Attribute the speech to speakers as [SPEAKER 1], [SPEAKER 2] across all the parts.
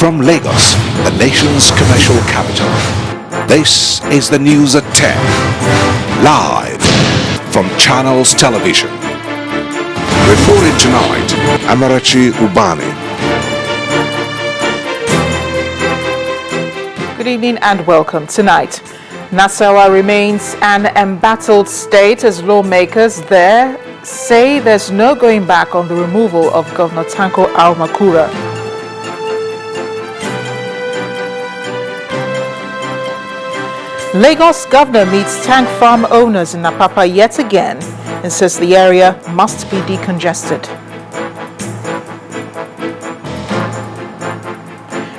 [SPEAKER 1] From Lagos, the nation's commercial capital, this is the news at 10, live from Channels Television. Reporting tonight, Amarachi Ubani.
[SPEAKER 2] Good evening and welcome. Tonight, Nasarawa remains an embattled state as lawmakers there say there's no going back on the removal of Governor Tanko Almakura. Lagos governor meets tank farm owners in Apapa yet again and says the area must be decongested.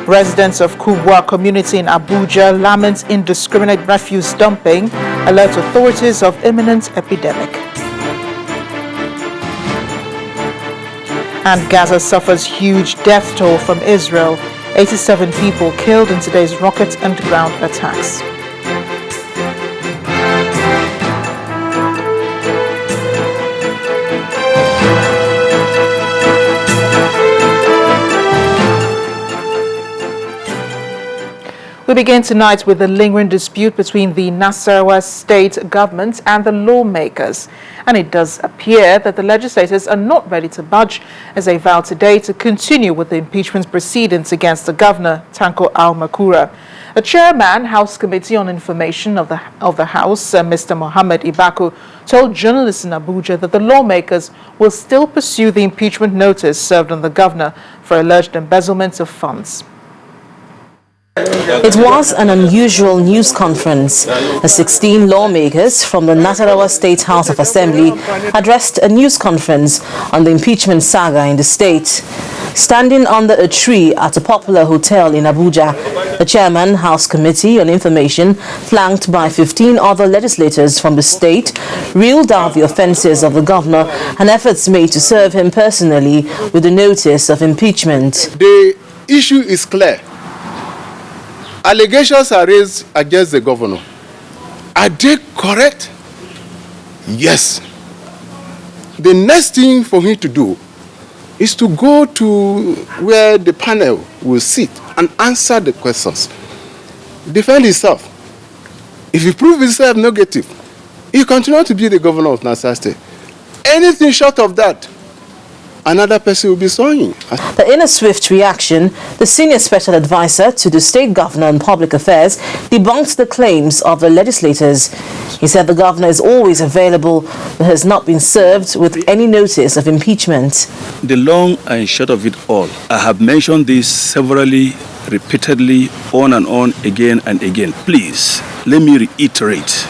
[SPEAKER 2] Residents of Kubwa community in Abuja lament indiscriminate refuse dumping, alert authorities of imminent epidemic. And Gaza suffers huge death toll from Israel, 87 people killed in today's rocket and ground attacks. We begin tonight with the lingering dispute between the Nasarawa state government and the lawmakers. And it does appear that the legislators are not ready to budge as they vow today to continue with the impeachment proceedings against the governor, Tanko Almakura. The chairman, House Committee on Information of the House, Mr. Mohammed Ibaku, told journalists in Abuja that the lawmakers will still pursue the impeachment notice served on the governor for alleged embezzlement of funds.
[SPEAKER 3] It was an unusual news conference. The 16 lawmakers from the Nasarawa State House of Assembly addressed a news conference on the impeachment saga in the state. Standing under a tree at a popular hotel in Abuja, the chairman, House Committee on Information, flanked by 15 other legislators from the state, reeled out the offences of the governor and efforts made to serve him personally with a notice of impeachment.
[SPEAKER 4] The issue is clear. Allegations are raised against the governor. Are they correct? Yes. The next thing for him to do is to go to where the panel will sit and answer the questions. Defend himself. If he proves himself negative, he continue to be the governor of Nasarawa State. Anything short of that, another person will be suing.
[SPEAKER 3] But in a swift reaction, the senior special advisor to the state governor on public affairs debunked the claims of the legislators. He said the governor is always available but has not been served with any notice of impeachment.
[SPEAKER 5] The long and short of it all, I have mentioned this severally, repeatedly, on and on, again and again. Please, let me reiterate.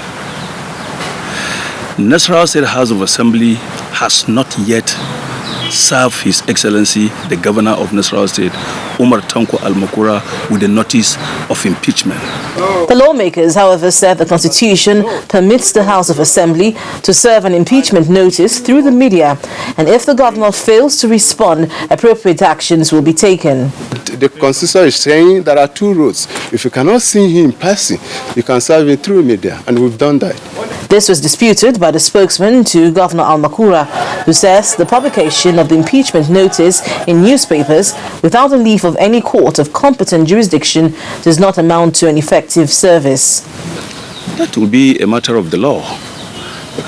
[SPEAKER 5] Nasarawa State House of Assembly has not yet serve His Excellency, the Governor of Nasarawa State, Umar Tanko Almakura, with a notice of impeachment.
[SPEAKER 3] The lawmakers, however, said the Constitution permits the House of Assembly to serve an impeachment notice through the media, and if the governor fails to respond, appropriate actions will be taken.
[SPEAKER 4] The Constitution is saying there are two routes. If you cannot see him in person, you can serve him through media, and we've done that.
[SPEAKER 3] This was disputed by the spokesman to Governor Almakura, who says the publication of the impeachment notice in newspapers without a leave of any court of competent jurisdiction does not amount to an effective service.
[SPEAKER 5] That will be a matter of the law.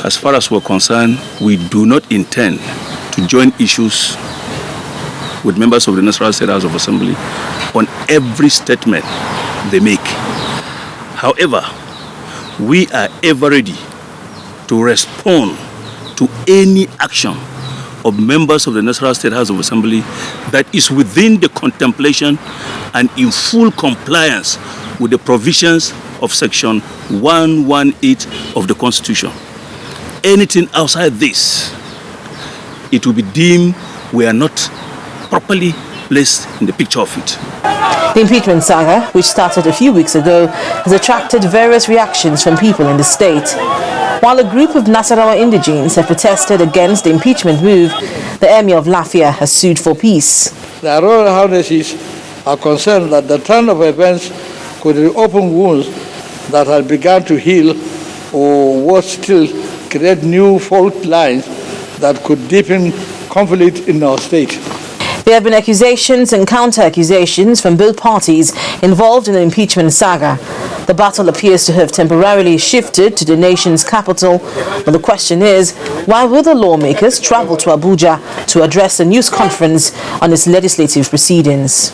[SPEAKER 5] As far as we're concerned, we do not intend to join issues with members of the Nasarawa State House of Assembly on every statement they make. However, we are ever ready to respond to any action of members of the Nasarawa State House of Assembly that is within the contemplation and in full compliance with the provisions of Section 118 of the Constitution. Anything outside this, it will be deemed we are not properly placed in the picture of it.
[SPEAKER 3] The impeachment saga, which started a few weeks ago, has attracted various reactions from people in the state. While a group of Nasarawa indigenes have protested against the impeachment move, the Emir of Lafia has sued for peace.
[SPEAKER 6] The Royal Highnesses are concerned that the turn of events could reopen wounds that had begun to heal, or worse still, create new fault lines that could deepen conflict in our state.
[SPEAKER 3] There have been accusations and counter-accusations from both parties involved in the impeachment saga. The battle appears to have temporarily shifted to the nation's capital, but the question is, why will the lawmakers travel to Abuja to address a news conference on its legislative proceedings?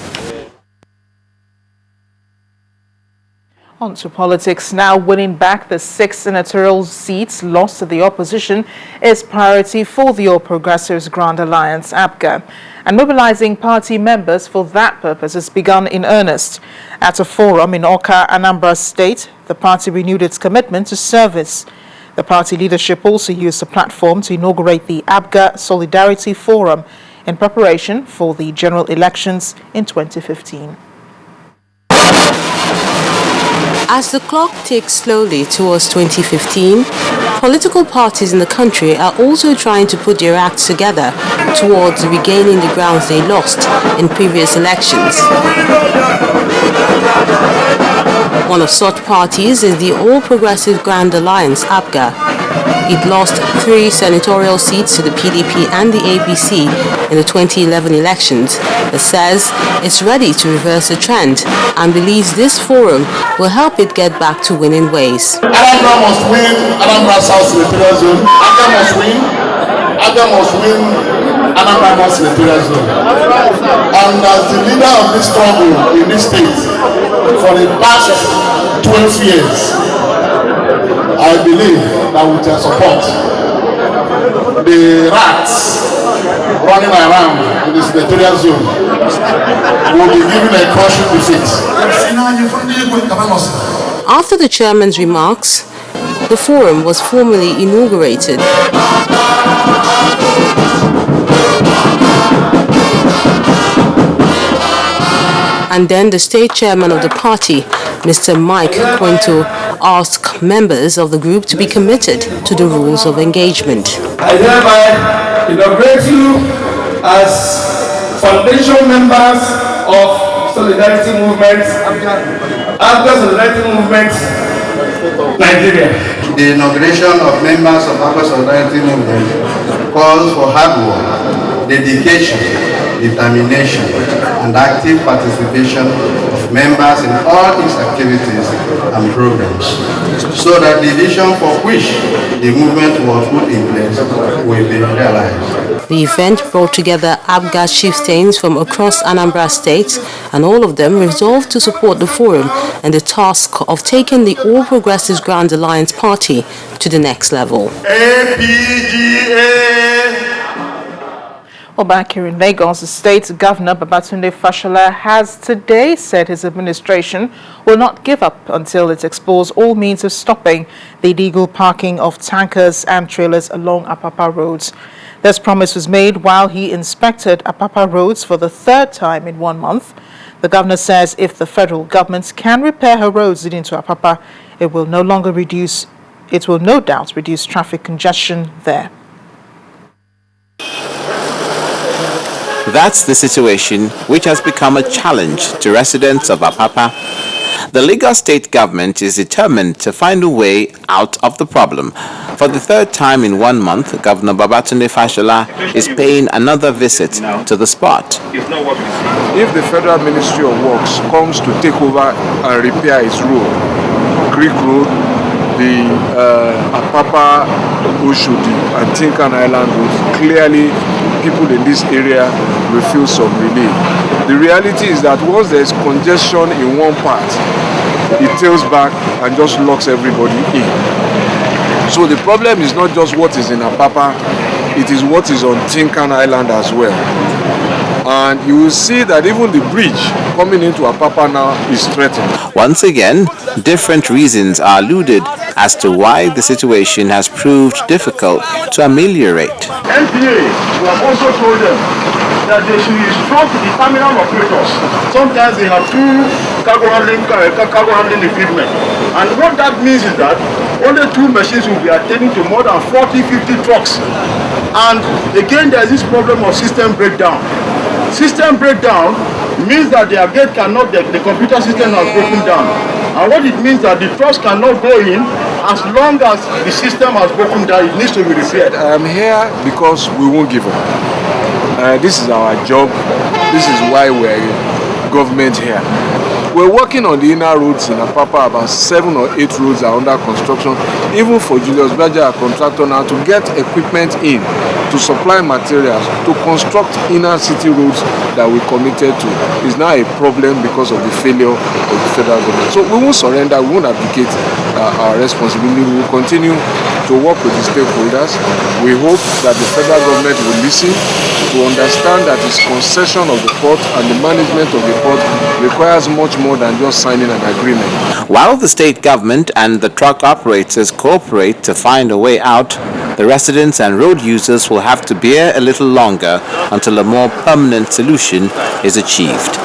[SPEAKER 2] On to politics now. Winning back the 6 senatorial seats lost to the opposition is priority for the All Progressives Grand Alliance, APGA. And mobilizing party members for that purpose has begun in earnest. At a forum in Oka, Anambra State, the party renewed its commitment to service. The party leadership also used the platform to inaugurate the APGA Solidarity Forum in preparation for the general elections in 2015.
[SPEAKER 7] As the clock ticks slowly towards 2015, political parties in the country are also trying to put their acts together towards regaining the grounds they lost in previous elections. One of such parties is the All Progressive Grand Alliance, APGA. It lost 3 senatorial seats to the PDP and the APC in the 2011 elections, but says it's ready to reverse the trend and believes this forum will help it get back to winning ways.
[SPEAKER 8] Anambra must win Anambra South Senatorial Zone. APGA must win. APGA must win Anambra North Senatorial Zone. And as the leader of this struggle in this state for the past 12 years, I believe that with your support, the rats running around in the senatorial zone will be given a crushing defeat.
[SPEAKER 7] After the chairman's remarks, the forum was formally inaugurated. And then the state chairman of the party, Mr. Mike Quinto, asked members of the group to be committed to the rules of engagement.
[SPEAKER 9] I hereby inaugurate you as foundation members of Solidarity Movement, APGA Solidarity Movement, Nigeria.
[SPEAKER 10] The inauguration of members of APGA Solidarity Movement calls for hard work, dedication, determination, and active participation of members in all its activities and programs, so that the vision for which the movement was put in place will be realized.
[SPEAKER 7] The event brought together APGA chieftains from across Anambra State, and all of them resolved to support the forum and the task of taking the All Progressives Grand Alliance party to the next level.
[SPEAKER 8] APGA!
[SPEAKER 2] Well, back here in Lagos, the state governor, Babatunde Fashola, has today said his administration will not give up until it explores all means of stopping the illegal parking of tankers and trailers along Apapa roads. This promise was made while he inspected Apapa roads for the 3rd time in 1 month. The governor says if the federal government can repair her roads leading to Apapa, it will no doubt reduce traffic congestion there.
[SPEAKER 11] That's the situation which has become a challenge to residents of Apapa. The Lagos state government is determined to find a way out of the problem. For the 3rd time in 1 month, Governor Babatunde Fashola is paying another visit to the spot.
[SPEAKER 12] If the Federal Ministry of Works comes to take over and repair its road, Creek Road, the Apapa, Oshodi and Tinkan Island roads, clearly people in this area will feel some relief. The reality is that once there is congestion in one part, it tails back and just locks everybody in. So the problem is not just what is in Apapa, it is what is on Tinkan Island as well. And you will see that even the bridge coming into Apapa now is threatened.
[SPEAKER 11] Once again, different reasons are alluded as to why the situation has proved difficult to ameliorate.
[SPEAKER 8] NPA, we have also told them that they should instruct the terminal operators. Sometimes they have 2 cargo handling equipment. And what that means is that only 2 machines will be attending to more than 40-50 trucks. And again, there is this problem of system breakdown. System breakdown means that their gate cannot, the computer system has broken down. And what it means that the trucks cannot go in as long as the system has broken down, it needs to be repaired.
[SPEAKER 12] I am here because we won't give up. This is our job. This is why we're government here. We're working on the inner roads in Apapa. About 7 or 8 roads are under construction. Even for Julius Berger, our contractor now, to get equipment in, to supply materials, to construct inner city roads that we committed to is now a problem because of the failure of the federal government. So we won't surrender, we won't abdicate our responsibility. We will continue to work with the stakeholders. We hope that the federal government will listen to understand that its concession of the port and the management of the port requires much more than just signing an agreement.
[SPEAKER 11] While the state government and the truck operators cooperate to find a way out, the residents and road users will have to bear a little longer until a more permanent solution is achieved.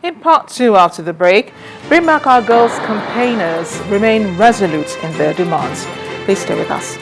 [SPEAKER 2] In part 2 after the break, Bring Back Our Girls campaigners remain resolute in their demands. Please stay with us.